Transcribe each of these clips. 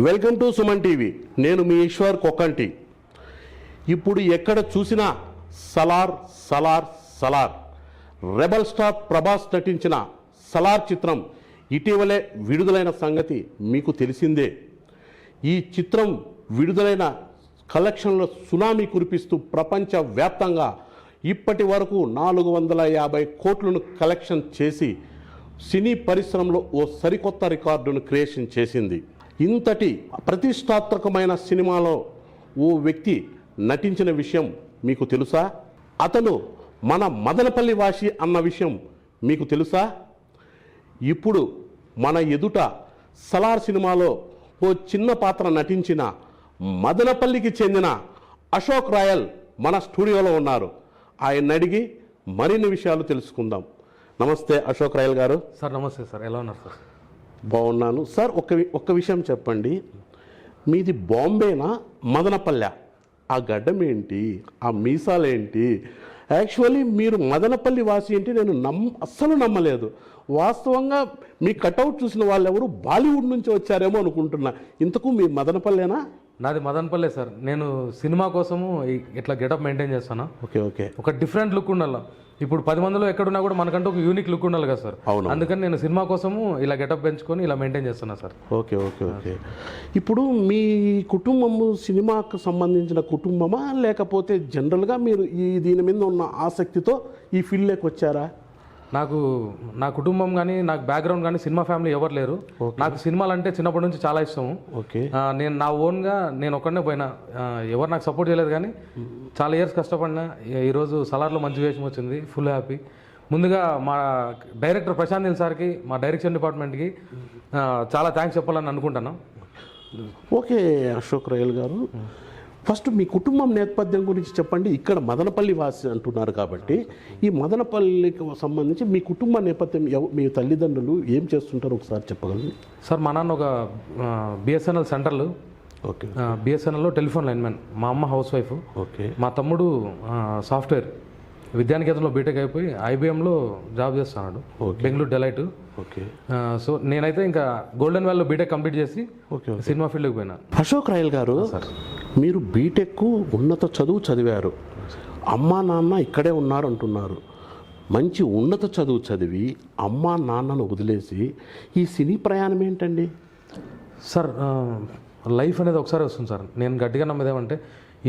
Welcome to Suman TV. నేను మీ ఈశ్వర్ కొక్కంటి. ఇప్పుడు ఎక్కడ చూసినా సలార్ సలార్ సలార్. రెబల్ స్టార్ ప్రభాస్ నటించిన సలార్ చిత్రం ఇటీవలే విడుదలైన సంగతి మీకు తెలిసిందే. ఈ చిత్రం విడుదలైన కలెక్షన్ల సునామీ కురిపిస్తూ ప్రపంచవ్యాప్తంగా ఇప్పటి వరకు 450 కోట్లను కలెక్షన్ చేసి సినీ పరిశ్రమలో ఓ సరికొత్త రికార్డును క్రియేషన్ చేసింది. ఇంతటి ప్రతిష్టాత్మకమైన సినిమాలో ఓ వ్యక్తి నటించిన విషయం మీకు తెలుసా? అతను మన మదనపల్లి వాసి అన్న విషయం మీకు తెలుసా? ఇప్పుడు మన ఎదుట సలార్ సినిమాలో ఓ చిన్న పాత్ర నటించిన మదనపల్లికి చెందిన అశోక్ రాయల్ మన స్టూడియోలో ఉన్నారు. ఆయన అడిగి మరిన్ని విషయాలు తెలుసుకుందాం. నమస్తే అశోక్ రాయల్ గారు. సార్ నమస్తే సార్, ఎలా ఉన్నారు సార్? బాగున్నాను సార్. ఒక్క విషయం చెప్పండి, మీది బాంబేనా మదనపల్లె? ఆ గడ్డం ఏంటి, ఆ మీసాలేంటి? యాక్చువల్లీ మీరు మదనపల్లి వాసి ఏంటి నేను అస్సలు నమ్మలేదు. వాస్తవంగా మీ కటౌట్ చూసిన వాళ్ళు ఎవరు బాలీవుడ్ నుంచి వచ్చారేమో అనుకుంటున్నా. ఇంతకు మీ మదనపల్లేనా? నాది మదనపల్లె సార్. నేను సినిమా కోసము ఇట్లా గెటప్ మెయింటైన్ చేస్తాను. ఓకే. ఒక డిఫరెంట్ లుక్ ఉండాలి. ఇప్పుడు 10 మందిలో ఎక్కడున్నా కూడా మనకంటూ ఒక యూనిక్ లుక్ ఉండాలి కదా సార్. అవును. అందుకని నేను సినిమా కోసము ఇలా గెటప్ పెంచుకొని ఇలా మెయింటైన్ చేస్తున్నా సార్. ఓకే. ఇప్పుడు మీ కుటుంబము సినిమాకు సంబంధించిన కుటుంబమా, లేకపోతే జనరల్గా మీరు దీని మీద ఉన్న ఆసక్తితో ఈ ఫీల్డ్లోకి వచ్చారా? నా కుటుంబం కానీ నాకు బ్యాక్గ్రౌండ్ కానీ సినిమా ఫ్యామిలీ ఎవరు లేరు. నాకు సినిమాలు అంటే చిన్నప్పటి నుంచి చాలా ఇష్టము. ఓకే. నేను నా ఓన్గా నేను ఒక్కడనే పోయినా, ఎవరు నాకు సపోర్ట్ చేయలేదు. కానీ చాలా ఇయర్స్ కష్టపడినా ఈరోజు సలార్లో మంచి వేషం వచ్చింది. Full happy. ముందుగా మా డైరెక్టర్ ప్రశాంత్ నీల్ సార్కి, మా డైరెక్షన్ డిపార్ట్మెంట్కి చాలా థ్యాంక్స్ చెప్పాలని అనుకుంటాను. ఓకే అశోక్ రాయల్ గారు, ఫస్ట్ మీ కుటుంబం నేపథ్యం గురించి చెప్పండి. ఇక్కడ మదనపల్లి వాసి అంటున్నారు కాబట్టి ఈ మదనపల్లికి సంబంధించి మీ కుటుంబ నేపథ్యం, మీ తల్లిదండ్రులు ఏం చేస్తుంటారు ఒకసారి చెప్పగలరు? సార్ మా నాన్న ఒక బిఎస్ఎన్ఎల్ సెంటర్లు, ఓకే, బిఎస్ఎన్ఎల్లో టెలిఫోన్ లైన్మెన్. మా అమ్మ హౌస్ వైఫ్. ఓకే. మా తమ్ముడు సాఫ్ట్వేర్ విద్యానికేతన్లో బీటెక్ అయిపోయి ఐబీఎంలో జాబ్ చేస్తున్నాడు, బెంగళూరు డెలైట్. ఓకే. సో నేనైతే ఇంకా గోల్డెన్ వ్యాలీలో బీటెక్ కంప్లీట్ చేసి సినిమా ఫీల్డ్కి పోయినా. అశోక్ రాయల్ గారు, మీరు బీటెక్ ఉన్నత చదువు చదివారు, అమ్మా నాన్న ఇక్కడే ఉన్నారు అంటున్నారు. మంచి ఉన్నత చదువు చదివి అమ్మా నాన్నను వదిలేసి ఈ సినీ ప్రయాణం ఏంటండి? సార్ లైఫ్ అనేది ఒకసారి వస్తుంది సార్. నేను గట్టిగా నమ్మేదేమంటే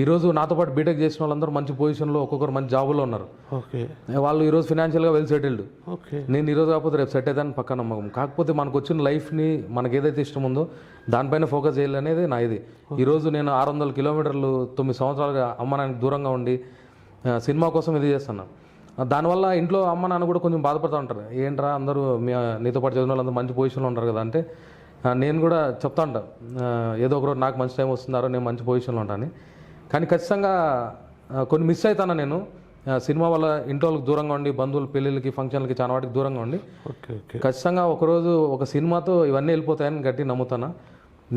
ఈరోజు నాతో పాటు బీటెక్ చేసిన వాళ్ళందరూ మంచి పొజిషన్లో, ఒక్కొక్కరు మంచి జాబుల్లో ఉన్నారు. ఓకే. వాళ్ళు ఈరోజు ఫినాన్షియల్గా వెల్ సెటిల్డ్. ఓకే. నేను ఈరోజు కాకపోతే రేపు సెట్ అవుతాను పక్క నమ్మకం. కాకపోతే మనకు వచ్చిన లైఫ్ని మనకి ఏదైతే ఇష్టం ఉందో దానిపైన ఫోకస్ చేయాలనేది నా ఇది. ఈరోజు నేను 600 కిలోమీటర్లు 9 సంవత్సరాలుగా అమ్మ నాన్నకి దూరంగా ఉండి సినిమా కోసం ఇది చేస్తున్నాను. దానివల్ల ఇంట్లో అమ్మ నాన్న కూడా కొంచెం బాధపడుతూ ఉంటారు. ఏంట్రా అందరూ నీతో పాటు చదివిన వాళ్ళందరూ మంచి పొజిషన్లో ఉంటారు కదా అంటే, నేను కూడా చెప్తా ఉంటాను ఏదో ఒకరోజు నాకు మంచి టైం వస్తున్నారో నేను మంచి పొజిషన్లో ఉంటాను. కానీ ఖచ్చితంగా కొన్ని మిస్ అవుతాను నేను సినిమా వల్ల. ఇంట్లో వాళ్ళకి దూరంగా ఉండి, బంధువులు పెళ్ళిళ్ళకి ఫంక్షన్లకి చాలా వాటికి దూరంగా ఉండి, ఖచ్చితంగా ఒకరోజు ఒక సినిమాతో ఇవన్నీ వెళ్ళిపోతాయని గట్టి నమ్ముతాను.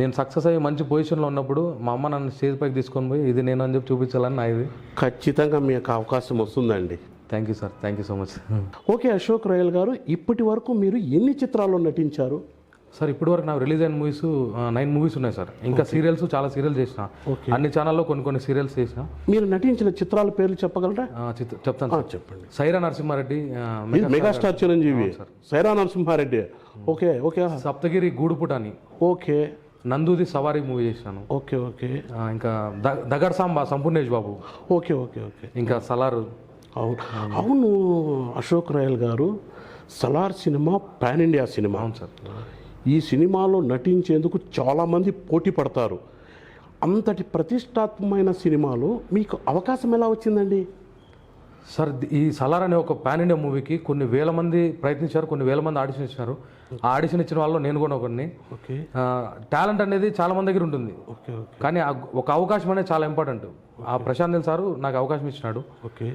నేను సక్సెస్ అయ్యి మంచి పొజిషన్లో ఉన్నప్పుడు మా అమ్మ నన్ను స్టేజ్ పైకి తీసుకొని పోయి ఇది నేను అని చెప్పి చూపించాలని నా ఇది. ఖచ్చితంగా మీకు అవకాశం వస్తుందండి. Thank you sir, thank you so much. Okay Ashok Royal గారు, ఇప్పటి వరకు మీరు ఎన్ని చిత్రాల్లో నటించారు? సార్ ఇప్పటి వరకు నాకు రిలీజ్ అయిన మూవీస్ 9 మూవీస్ ఉన్నాయి సార్. ఇంకా సీరియల్స్ చాలా సీరియల్స్ చేసిన, అన్ని ఛానల్లో కొన్ని సీరియల్స్ చేసిన. మీరు నటించిన చిత్రాల పేర్లు చెప్పగలరా? చెప్తాను. చెప్పండి. Sye Raa Narasimha Reddy, megastar Chiranjeevi, Sye Raa Narasimha Reddy. Okay. Sapthagiri Guduputani, okay. నందూది సవారీ మూవీ చేసినాను. ఓకే. ఇంకా దగర్ సాంబా సంపూర్ణేష్ బాబు. ఓకే. ఇంకా సలారు. అవును Ashok Royal garu, Salaar cinema pan India cinema. అవును సార్. ఈ సినిమాలో నటించేందుకు చాలామంది పోటీ పడతారు. అంతటి ప్రతిష్టాత్మకమైన సినిమాలో మీకు అవకాశం ఎలా వచ్చిందండి? సార్ ఈ సలార్ అనే ఒక పాన్ ఇండియా మూవీకి కొన్ని వేల మంది ప్రయత్నించారు, కొన్ని వేల మంది ఆడిషన్ ఇచ్చినారు. ఆ ఆడిషన్ ఇచ్చిన వాళ్ళు నేను కూడా ఒకరిని. ఓకే. టాలెంట్ అనేది చాలా మంది దగ్గర ఉంటుంది. కానీ ఒక అవకాశం అనేది చాలా ఇంపార్టెంట్. ఆ ప్రశాంత్ నీల్ సారు నాకు అవకాశం ఇచ్చినాడు. ఓకే.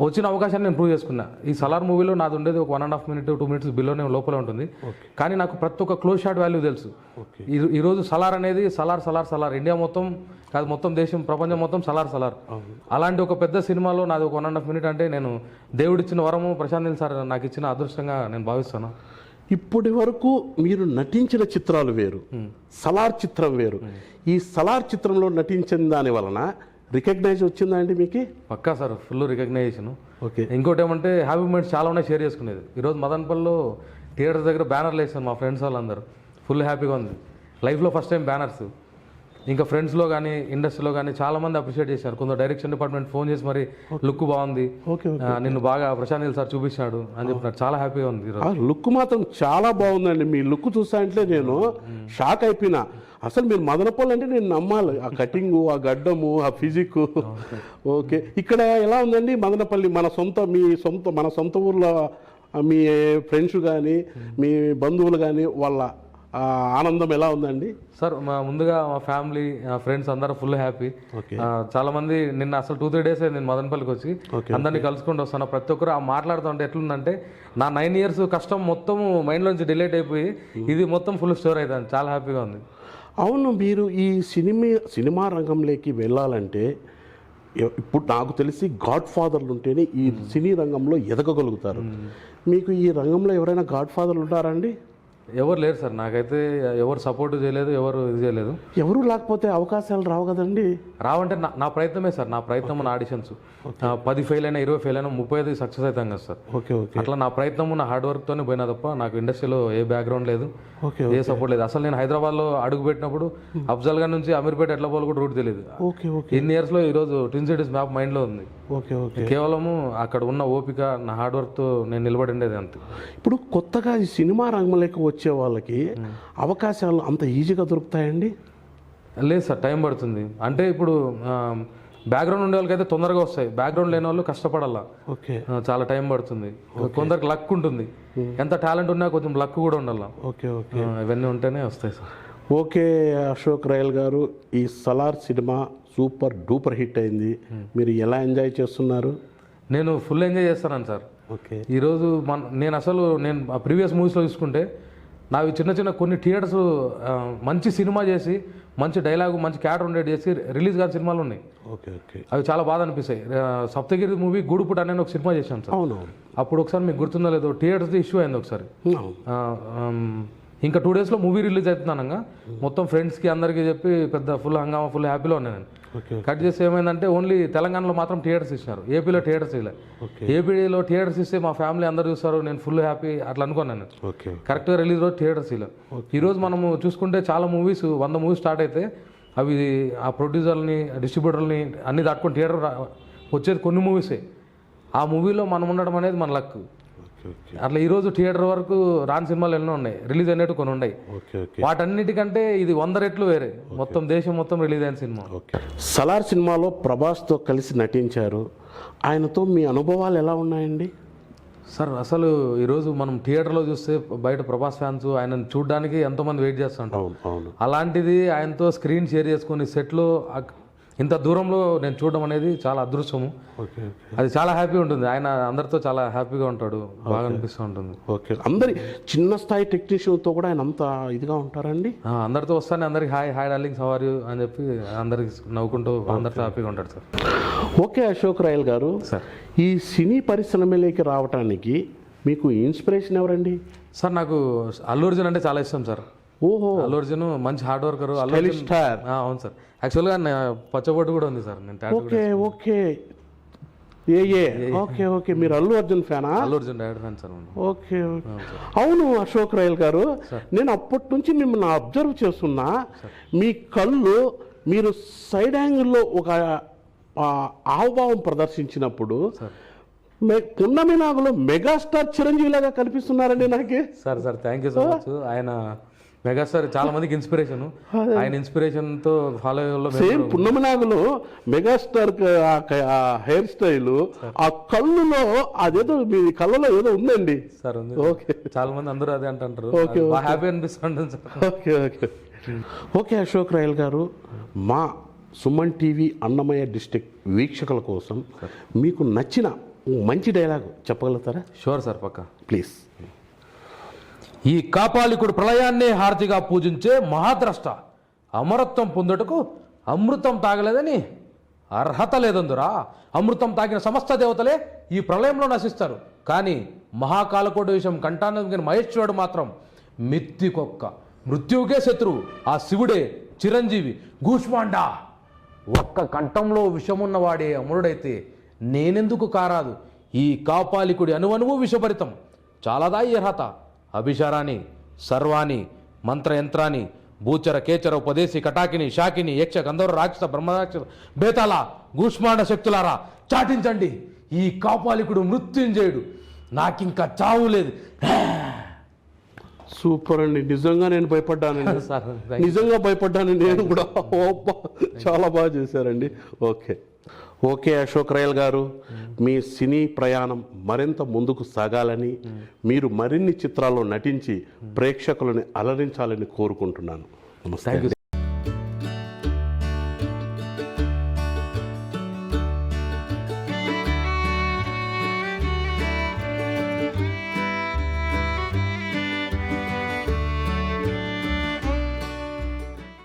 వచ్చిన అవకాశాన్ని నేను ప్రూవ్ చేసుకున్నా. ఈ సలార్ మూవీలో నాది ఉండేది ఒక 1.5 minute 2 minutes బిల్లోనే లోపల ఉంటుంది. కానీ నాకు ప్రతి ఒక్క క్లోజ్ షాట్ వాల్యూ తెలుసు. ఈరోజు సలార్ అనేది సలార్ ఇండియా మొత్తం కాదు, మొత్తం దేశం ప్రపంచం మొత్తం సలార్. అలాంటి ఒక పెద్ద సినిమాలో నాది ఒక 1.5 minute అంటే నేను దేవుడిచ్చిన వరము, ప్రశాంత్ నీల్ సార్ నాకు ఇచ్చిన అదృష్టంగా నేను భావిస్తాను. ఇప్పటి వరకు మీరు నటించిన చిత్రాలు వేరు, సలార్ చిత్రం వేరు. ఈ సలార్ చిత్రంలో నటించిన దాని వలన రికగ్నైజ్ వచ్చిందా అండి మీకు? పక్కా సార్, ఫుల్ రికగ్నైజేషన్. ఓకే. ఇంకోటి ఏమంటే హ్యాపీ మూమెంట్స్ చాలా ఉన్నాయి షేర్ చేసుకునేది. ఈరోజు మదనపల్లిలో థియేటర్ దగ్గర బ్యానర్లు వేసాను మా ఫ్రెండ్స్ వాళ్ళందరూ. ఫుల్ హ్యాపీగా ఉంది. లైఫ్లో ఫస్ట్ టైం బ్యానర్స్. ఇంకా ఫ్రెండ్స్లో కానీ ఇండస్ట్రీలో కానీ చాలామంది అప్రిషియేట్ చేశారు. కొందరు డైరెక్షన్ డిపార్ట్మెంట్ ఫోన్ చేసి మరి లుక్ బాగుంది, నిన్ను బాగా ప్రశాంత్ నీల్ సార్ చూపించాడు అని చెప్పినారు. చాలా హ్యాపీగా ఉంది ఈరోజు. లుక్ మాత్రం చాలా బాగుందండి. మీ లుక్ చూసా అంటే నేను షాక్ అయిపోయినా. అసలు మీరు మదనపల్లి అంటే నేను నమ్మాలి. ఆ కటింగు, ఆ గడ్డము, ఆ ఫిజిక్. ఓకే. ఇక్కడ ఎలా ఉందండి మదనపల్లి? మన సొంత ఊర్లో మీ ఫ్రెండ్స్ కానీ మీ బంధువులు కానీ వాళ్ళ ఆనందం ఎలా ఉందండి? సార్ ముందుగా మా ఫ్యామిలీ ఫ్రెండ్స్ అందరూ ఫుల్ హ్యాపీ. చాలా మంది నిన్న అసలు 2-3 డేస్ నేను మదనపల్లికి వచ్చి అందరినీ కలుసుకుంటూ వస్తాను. ప్రతి ఒక్కరు మాట్లాడుతుంటే ఎట్లుందంటే నా 9 years కష్టం మొత్తం మైండ్లోంచి డిలీట్ అయిపోయి ఇది మొత్తం ఫుల్ స్టోర్ అవుతుంది. చాలా హ్యాపీగా ఉంది. అవును, మీరు ఈ సినిమా రంగంలోకి వెళ్ళాలంటే ఇప్పుడు నాకు తెలిసి గాడ్ ఫాదర్లు ఉంటేనే ఈ సినీ రంగంలో ఎదగగలుగుతారు. మీకు ఈ రంగంలో ఎవరైనా గాడ్ ఫాదర్లు ఉంటారా అండి? ఎవరు లేరు సార్. నాకైతే ఎవరు సపోర్ట్ చేయలేదు, ఎవరు ఇది చేయలేదు. ఎవరు లేకపోతే అవకాశాలు రావు కదండి. రావంటే నా ప్రయత్నమే సార్. నా ప్రయత్నం, నా ఆడిషన్స్ 10 ఫెయిల్ అయినా 20 ఫెయిల్ అయినా 35 సక్సెస్ అవుతాం కదా సార్. Okay okay. అట్లా నా ప్రయత్నము నా హార్డ్ వర్క్తోనే పోయినా తప్ప నాకు ఇండస్ట్రీలో ఏ బ్యాక్గ్రౌండ్ లేదు, ఏ సపోర్ట్ లేదు. అసలు నేను హైదరాబాద్లో అడుగు పెట్టినప్పుడు అఫ్జల్గా నుంచి అమీర్పేట ఎట్లా పోవాలి కూడా రూట్ తెలియదు. Okay okay. ఇన్ని ఇయర్స్లో ఈరోజు ట్విన్ సిటీస్ మ్యాప్ మైండ్లో ఉంది. Okay okay. కేవలము అక్కడ ఉన్న ఓపిక, నా హార్డ్ వర్క్తో నేను నిలబడి ఉండేది అంతే. ఇప్పుడు కొత్తగా ఈ సినిమా రంగంలోకి వచ్చే వాళ్ళకి అవకాశాలు అంత ఈజీగా దొరుకుతాయండి? లేదు సార్, టైం పడుతుంది. అంటే ఇప్పుడు బ్యాక్గ్రౌండ్ ఉండే వాళ్ళకైతే తొందరగా వస్తాయి, బ్యాక్గ్రౌండ్ లేని వాళ్ళు కష్టపడాలా. ఓకే. చాలా టైం పడుతుంది. కొందరికి లక్ ఉంటుంది. ఎంత టాలెంట్ ఉన్నా కొంచెం లక్ కూడా ఉండాలి. Okay okay. ఇవన్నీ ఉంటేనే వస్తాయి సార్. ఓకే అశోక్ రాయల్ గారు, ఈ Salaar cinema super duper hit అయింది. మీరు ఎలా ఎంజాయ్ చేస్తున్నారు? నేను ఫుల్ ఎంజాయ్ చేస్తాను సార్. ఓకే. ఈరోజు నేను ప్రీవియస్ మూవీస్లో చూసుకుంటే నావి చిన్న కొన్ని థియేటర్స్ మంచి సినిమా చేసి మంచి డైలాగు మంచి క్యారెక్టర్ ఉండేది చేసి రిలీజ్ కాని సినిమాలు ఉన్నాయి. Okay okay. అవి చాలా బాధ అనిపిస్తాయి. సప్తగిరి మూవీ గూడుపుట అనే ఒక సినిమా చేశాను సార్. అవును. అప్పుడు ఒకసారి మీకు గుర్తుందో లేదో థియేటర్స్ ఇష్యూ అయింది ఒకసారి. ఇంకా 2 daysలో మూవీ రిలీజ్ అవుతున్నానంగా మొత్తం ఫ్రెండ్స్కి అందరికీ చెప్పి పెద్ద ఫుల్ హంగామా, ఫుల్ హ్యాపీలో ఉన్నాను నేను. కట్ చేసి ఏమైందంటే ఓన్లీ తెలంగాణలో మాత్రం థియేటర్స్ ఇచ్చినారు, ఏపీలో థియేటర్స్ ఇవ్వలేదు. ఏపీలో థియేటర్స్ ఇస్తే మా ఫ్యామిలీ అందరూ చూస్తారు, నేను ఫుల్ హ్యాపీ అట్లా అనుకున్నాను. కరెక్ట్గా రిలీజ్ రోజు థియేటర్స్ ఇలా. ఈరోజు మనము చూసుకుంటే చాలా మూవీస్ 100 మూవీస్ స్టార్ట్ అయితే అవి ఆ ప్రొడ్యూసర్ని, డిస్ట్రిబ్యూటర్ని అన్ని దాటుకొని థియేటర్ వచ్చేది కొన్ని మూవీసే. ఆ మూవీలో మనం ఉండడం అనేది మన లక్. అట్లా ఈరోజు థియేటర్ వరకు రాని సినిమాలు ఎన్నో ఉన్నాయి, రిలీజ్ అయినట్టు కొన్ని ఉన్నాయి. వాటన్నిటికంటే ఇది 100 రెట్లు వేరే. మొత్తం దేశం మొత్తం రిలీజ్ అయిన సినిమా. సలార్ సినిమాలో ప్రభాస్తో కలిసి నటించారు. ఆయనతో మీ అనుభవాలు ఎలా ఉన్నాయండి? సార్ అసలు ఈరోజు మనం థియేటర్లో చూస్తే బయట ప్రభాస్ ఫ్యాన్స్ ఆయనను చూడడానికి ఎంతోమంది వెయిట్ చేస్తుంటారు. అలాంటిది ఆయనతో స్క్రీన్ షేర్ చేసుకుని సెట్లో ఇంత దూరంలో నేను చూడడం అనేది చాలా అదృష్టము. అది చాలా హ్యాపీ ఉంటుంది. ఆయన అందరితో చాలా హ్యాపీగా ఉంటాడు, బాగా అనిపిస్తూ ఉంటుంది. ఓకే. అందరి చిన్న స్థాయి టెక్నీషియన్తో కూడా ఆయన అంత ఇదిగా ఉంటారండి. అందరితో వస్తానే అందరికి hi darling how are you అని చెప్పి అందరికి నవ్వుకుంటూ అందరితో హ్యాపీగా ఉంటాడు sir. Okay Ashok Royal garu, sir ఈ సినీ పరిశ్రమలోకి రావడానికి మీకు ఇన్స్పిరేషన్ ఎవరండి? సార్ నాకు అల్లు అర్జున్ అంటే చాలా ఇష్టం సార్. ఓహో. అల్లు అర్జున్ మంచి హార్డ్ వర్కర్. అవును సార్. యాక్చువల్గా పచ్చబొట్టు కూడా ఉంది సార్. నేను ఓకే ఓకే. Okay okay. మీరు అల్లు అర్జున్ ఫ్యానా? Allu Arjun direct fan sir. Okay. అవును అశోక్ రాయల్ గారు, నేను అప్పటి నుంచి మిమ్మల్ని అబ్జర్వ్ చేస్తున్నా. మీ కళ్ళు మీరు సైడ్ యాంగిల్లో ఒక హావభావం ప్రదర్శించినప్పుడు పున్నమి నాగులో మెగాస్టార్ చిరంజీవి లాగా కనిపిస్తున్నారండి నాకు. Sir thank you so much. ఆయన మెగాస్టార్ చాలా మందికి ఇన్స్పిరేషన్. ఆయన ఇన్స్పిరేషన్ తో ఫాలో సేమ్ పున్నమి నాగులో మెగాస్టార్ హెయిర్ స్టైల్, ఆ కళ్ళులో అదేదో మీ కళ్ళలో ఏదో ఉందండి సార్. ఉంది. ఓకే. చాలా మంది అందరూ అదే అంటారు. హ్యాపీ అనిపిస్తుంది sir. Okay okay. Okay Ashok Royal garu, మా సుమన్ టీవీ అన్నమయ్య డిస్ట్రిక్ట్ వీక్షకుల కోసం మీకు నచ్చిన మంచి డైలాగ్ చెప్పగలుగుతారా? షూర్ సార్, పక్కా. ప్లీజ్. ఈ కాపాలికుడు ప్రళయాన్నే హారతిగా పూజించే మహాద్రష్ట అమరత్వం పొందుటకు అమృతం తాగలేదని అర్హత లేదందురా. అమృతం తాగిన సమస్త దేవతలే ఈ ప్రళయంలో నశిస్తారు. కానీ మహాకాలకోటి విషయం కంఠానందిన మహేశ్వరుడు మాత్రం మిత్తికొక్క, మృత్యువుకే శత్రువు. ఆ శివుడే చిరంజీవి గూష్మాండా. ఒక్క కంఠంలో విషమున్నవాడే అమరుడైతే నేనెందుకు కారాదు? ఈ కాపాలికుడి అణువణువు విషభరితం. చాలాదా ఈ అర్హత? అభిషారాన్ని, సర్వాణి, మంత్రయంత్రాన్ని, భూచర కేచర ఉపదేశి కటాకిని శాకిని యక్ష గంధర్వ రాక్షస బ్రహ్మరాక్షస బేతాళ గూష్మాండ శక్తులారా చాటించండి. ఈ కాపాలికుడు మృత్యుంజయుడు. నాకింకా చావు లేదు. సూపర్ అండి. నిజంగా నేను భయపడ్డానండి. సార్ నిజంగా భయపడ్డాను నేను కూడా. ఓప్ప, చాలా బాగా చేశారండి. ఓకే అశోక్ రయల్ గారు, మీ సినీ ప్రయాణం మరింత ముందుకు సాగాలని, మీరు మరిన్ని చిత్రాల్లో నటించి ప్రేక్షకులను అలరించాలని కోరుకుంటున్నాను. నమస్తే. Thank you.